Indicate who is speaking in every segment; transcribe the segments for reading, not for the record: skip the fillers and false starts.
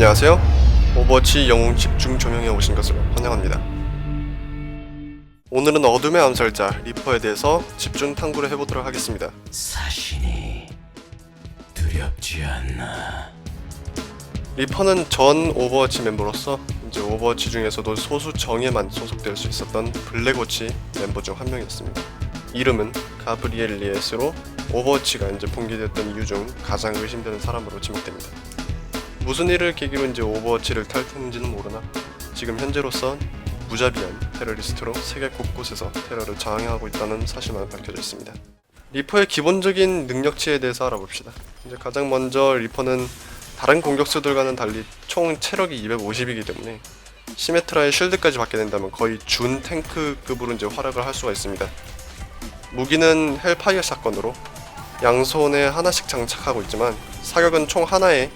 Speaker 1: 안녕하세요. 오버워치 영웅 집중 조명에 오신 것을 환영합니다. 오늘은 어둠의 암살자 리퍼에 대해서 집중 탐구를 해보도록 하겠습니다.
Speaker 2: 사신이 두렵지 않나?
Speaker 1: 리퍼는 전 오버워치 멤버로서 이제 오버워치 중에서도 소수 정예만 소속될 수 있었던 블랙워치 멤버 중 한 명이었습니다. 이름은 가브리엘 리에스로 오버워치가 이제 붕괴되었던 이유 중 가장 의심되는 사람으로 지목됩니다. 무슨 일을 계기로 이제 오버워치를 탈퇴했는지는 모르나 지금 현재로선 무자비한 테러리스트로 세계 곳곳에서 테러를 장악하고 있다는 사실만 밝혀져 있습니다. 리퍼의 기본적인 능력치에 대해서 알아봅시다. 이제 가장 먼저 리퍼는 다른 공격수들과는 달리 총 체력이 250이기 때문에 시메트라의 쉴드까지 받게 된다면 거의 준 탱크급으로 이제 활약을 할 수가 있습니다. 무기는 헬파이어 샷건으로 양손에 하나씩 장착하고 있지만 사격은 총 하나에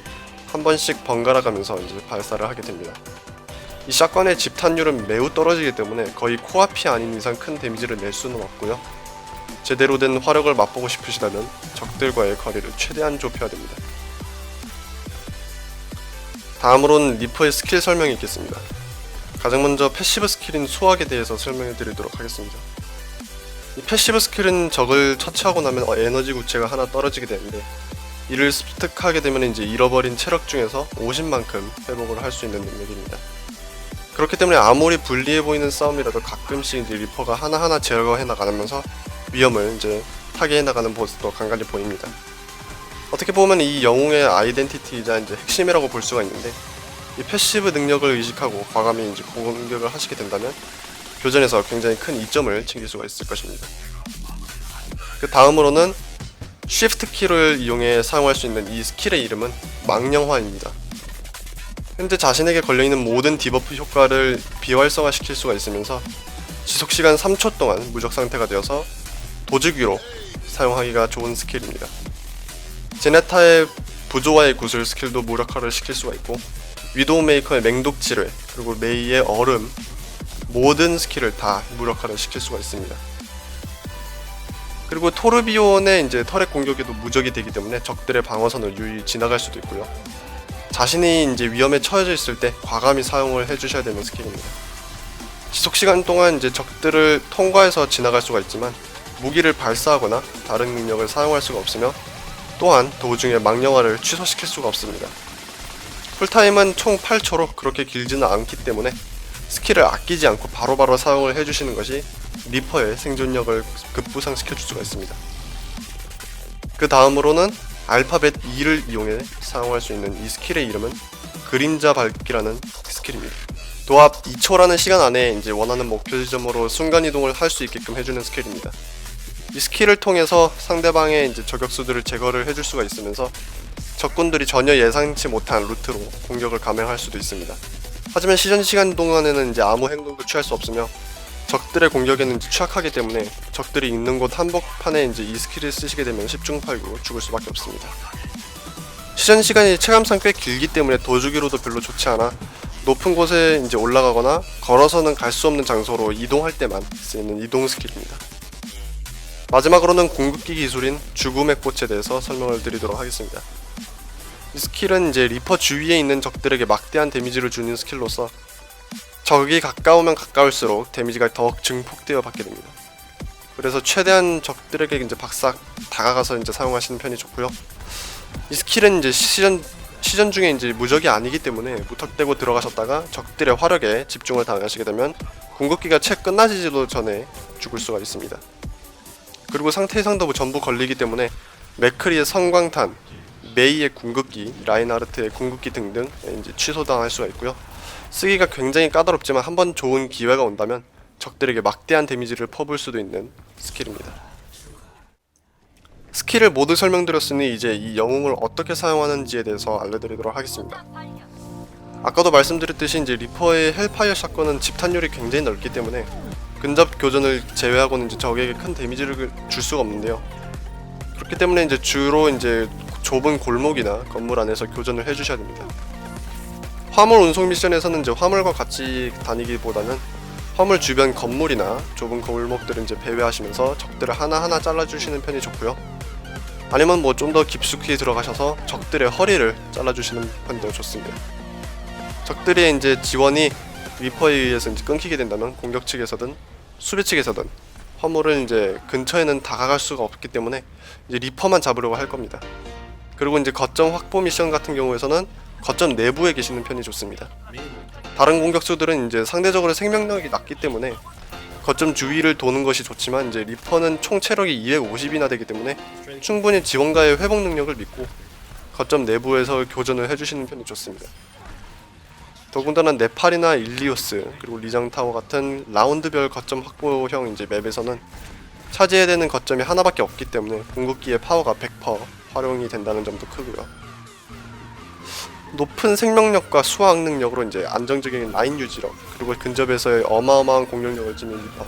Speaker 1: 한 번씩 번갈아 가면서 이제 발사를 하게 됩니다. 이 샷건의 집탄율은 매우 떨어지기 때문에 거의 코앞이 아닌 이상 큰 데미지를 낼 수는 없고요. 제대로 된 화력을 맛보고 싶으시다면 적들과의 거리를 최대한 좁혀야 됩니다. 다음으로는 리퍼의 스킬 설명이 있겠습니다. 가장 먼저 패시브 스킬인 수학에 대해서 설명해 드리도록 하겠습니다. 이 패시브 스킬은 적을 처치하고 나면 에너지 구체가 하나 떨어지게 되는데 이를 습득하게 되면 이제 잃어버린 체력 중에서 50만큼 회복을 할 수 있는 능력입니다. 그렇기 때문에 아무리 불리해 보이는 싸움이라도 가끔씩 이제 리퍼가 하나하나 제거해 나가면서 위험을 이제 타개해 나가는 모습도 간간히 보입니다. 어떻게 보면 이 영웅의 아이덴티티이자 이제 핵심이라고 볼 수가 있는데 이 패시브 능력을 의식하고 과감히 이제 공격을 하시게 된다면 교전에서 굉장히 큰 이점을 챙길 수가 있을 것입니다. 그 다음으로는 쉬프트 키를 이용해 사용할 수 있는 이 스킬의 이름은 망령화입니다. 현재 자신에게 걸려있는 모든 디버프 효과를 비활성화시킬 수가 있으면서 지속시간 3초 동안 무적 상태가 되어서 도주기로 사용하기가 좋은 스킬입니다. 제네타의 부조화의 구슬 스킬도 무력화를 시킬 수가 있고 위도우 메이커의 맹독지뢰 그리고 메이의 얼음 모든 스킬을 다 무력화를 시킬 수가 있습니다. 그리고 토르비온의 이제 터렛 공격에도 무적이 되기 때문에 적들의 방어선을 유유히 지나갈 수도 있고요. 자신이 이제 위험에 처해져 있을 때 과감히 사용을 해주셔야 되는 스킬입니다. 지속 시간 동안 이제 적들을 통과해서 지나갈 수가 있지만 무기를 발사하거나 다른 능력을 사용할 수가 없으며 또한 도중에 망령화를 취소시킬 수가 없습니다. 쿨타임은 총 8초로 그렇게 길지는 않기 때문에 스킬을 아끼지 않고 바로바로 사용을 해주시는 것이 리퍼의 생존력을 급부상시켜줄 수가 있습니다. 그 다음으로는 알파벳 E를 이용해 사용할 수 있는 이 스킬의 이름은 그림자 밟기라는 스킬입니다. 도합 2초라는 시간 안에 이제 원하는 목표 지점으로 순간이동을 할 수 있게끔 해주는 스킬입니다. 이 스킬을 통해서 상대방의 이제 저격수들을 제거를 해줄 수가 있으면서 적군들이 전혀 예상치 못한 루트로 공격을 감행할 수도 있습니다. 하지만 시간 동안에는 이제 아무 행동도 취할 수 없으며 적들의 공격에는 취약하기 때문에 적들이 있는 곳 한복판에 이제 이 스킬을 쓰시게 되면 10중8구 죽을 수밖에 없습니다. 시간이 체감상 꽤 길기 때문에 도주기로도 별로 좋지 않아 높은 곳에 이제 올라가거나 걸어서는 갈 수 없는 장소로 이동할 때만 쓰이는 이동 스킬입니다. 마지막으로는 궁극기 기술인 죽음의 꽃에 대해서 설명을 드리도록 하겠습니다. 이 스킬은 이제 리퍼 주위에 있는 적들에게 막대한 데미지를 주는 스킬로서 적이 가까우면 가까울수록 데미지가 더욱 증폭되어 받게 됩니다. 그래서 최대한 적들에게 이제 박삭 다가가서 이제 사용하시는 편이 좋고요. 이 스킬은 이제 시전 중에 이제 무적이 아니기 때문에 무턱대고 들어가셨다가 적들의 화력에 집중을 당하시게 되면 궁극기가 채 끝나지도 전에 죽을 수가 있습니다. 그리고 상태 이상도 전부 걸리기 때문에 맥크리의 성광탄, 메이의 궁극기, 라인하르트의 궁극기 등등 이제 취소당할 수가 있고요. 쓰기가 굉장히 까다롭지만 한번 좋은 기회가 온다면 적들에게 막대한 데미지를 퍼부을 수도 있는 스킬입니다. 스킬을 모두 설명드렸으니 이제 이 영웅을 어떻게 사용하는지에 대해서 알려드리도록 하겠습니다. 아까도 말씀드렸듯이 이제 리퍼의 헬파이어 샷건은 집탄율이 굉장히 넓기 때문에 근접 교전을 제외하고는 이제 적에게 큰 데미지를 줄 수가 없는데요. 그렇기 때문에 이제 주로 이제 좁은 골목이나 건물 안에서 교전을 해주셔야 됩니다. 화물 운송 미션에서는 이제 화물과 같이 다니기보다는 화물 주변 건물이나 좁은 골목들을 이제 배회하시면서 적들을 하나하나 잘라주시는 편이 좋고요. 아니면 뭐 좀 더 깊숙이 들어가셔서 적들의 허리를 잘라주시는 편도 좋습니다. 적들의 이제 지원이 리퍼에 의해서 이제 끊기게 된다면 공격 측에서든 수비 측에서든 화물을 이제 근처에는 다가갈 수가 없기 때문에 이제 리퍼만 잡으려고 할 겁니다. 그리고 이제 거점 확보 미션 같은 경우에서는 거점 내부에 계시는 편이 좋습니다. 다른 공격수들은 이제 상대적으로 생명력이 낮기 때문에 거점 주위를 도는 것이 좋지만 이제 리퍼는 총 체력이 250이나 되기 때문에 충분히 지원가의 회복 능력을 믿고 거점 내부에서 교전을 해주시는 편이 좋습니다. 더군다나 네팔이나 일리오스 그리고 리장타워 같은 라운드별 거점 확보형 이제 맵에서는 차지해야 되는 거점이 하나밖에 없기 때문에 궁극기의 파워가 100% 활용이 된다는 점도 크고요. 높은 생명력과 수학 능력으로 이제 안정적인 라인 유지력 그리고 근접에서의 어마어마한 공격력을 지닌 리퍼.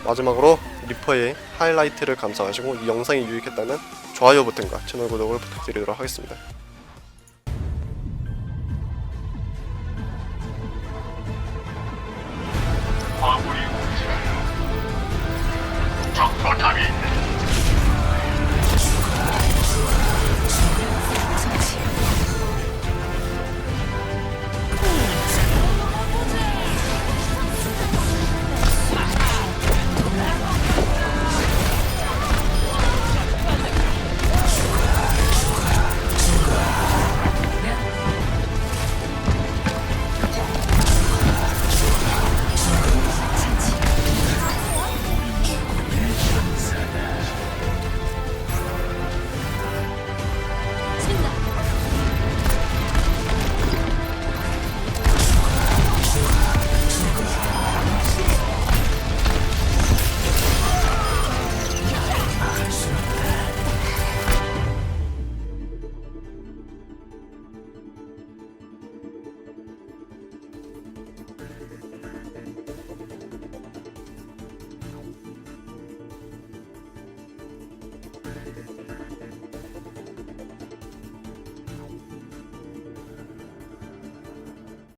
Speaker 1: 마지막으로 리퍼의 하이라이트를 감상하시고 이 영상이 유익했다면 좋아요 버튼과 채널 구독을 부탁드리도록 하겠습니다.